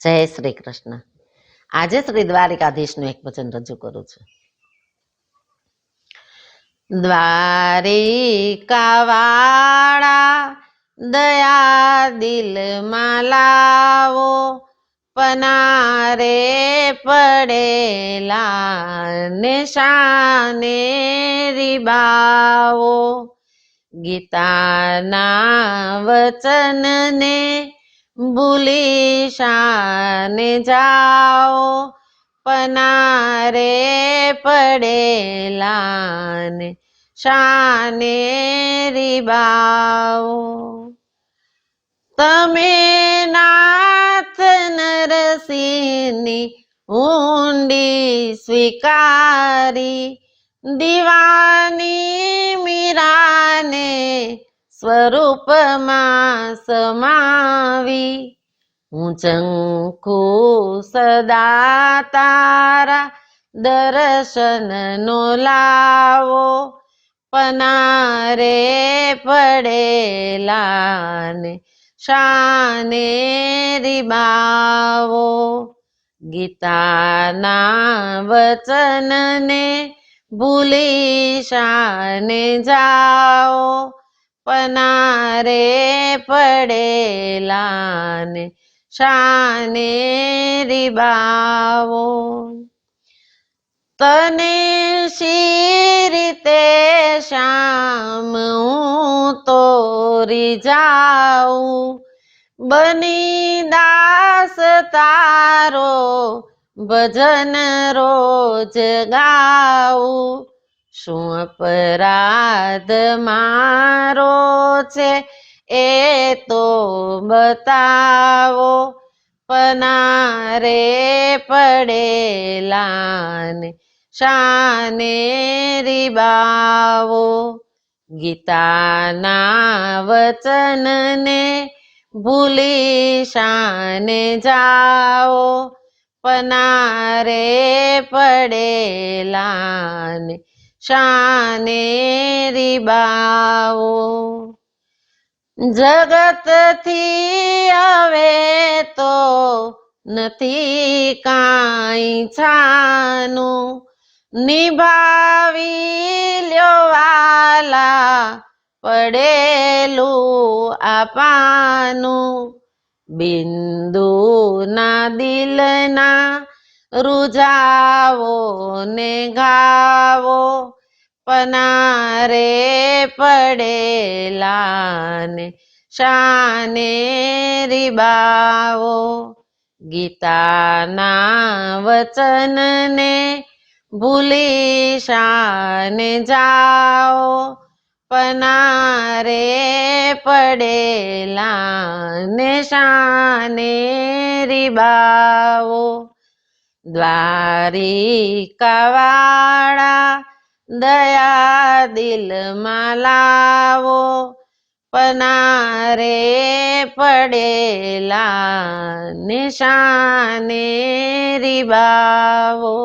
જય શ્રી કૃષ્ણ. આજે શ્રી દ્વારિકાધીશનું એક વચન રજૂ કરું છું. દ્વારિકાવાળા દયા દિલમાં લાવો, પનારે પડેલા ને શાને રીબાવો. ગીતાના વચનને ભૂલી શાને જાઓ, પનારે પડેલા ને શાને રીબાવો. તમે નાથ નરસિંહની ઊંડી સ્વીકારી, દીવાની મીરાને સ્વરૂપમાં સમાવી. હું ચંખુ સદા તારા દર્શનનો લાવો, પનારે પડેલા ને શાને રીબાવો. ગીતાના વચનને ભૂલી શાને જાઓ, પનારે પડેલા ને શાને રીબાવો. તને શી રીતે શ્યામ હું તોરી જાઉં, બની દાસ તારો ભજન રોજ ગાઉં. શું અપરાધ મારો છે એ તો બતાવો, પનારે પડેલા ને શાને રીબાવો. ગીતાના વચનને ભૂલી શાને જાઓ, પનારે પડેલા ને શાને રીબાવો. જગતથી હવે તો નથી કાંઈ છાનું, નિભાવી લ્યો વાલા પડેલું આપાનું. બિંદુના દિલના રૂઝાવો ને ગાવો, પનારે પડેલા ને શાને રીબાવો. ગીતાના વચનને ભૂલી શાને જાઓ, પનારે પડેલા ને શાને રીબાવો. દ્વારિકાવાળા દયા દિલમાં લાવો, પનારે પડેલા ને શાને રીબાવો.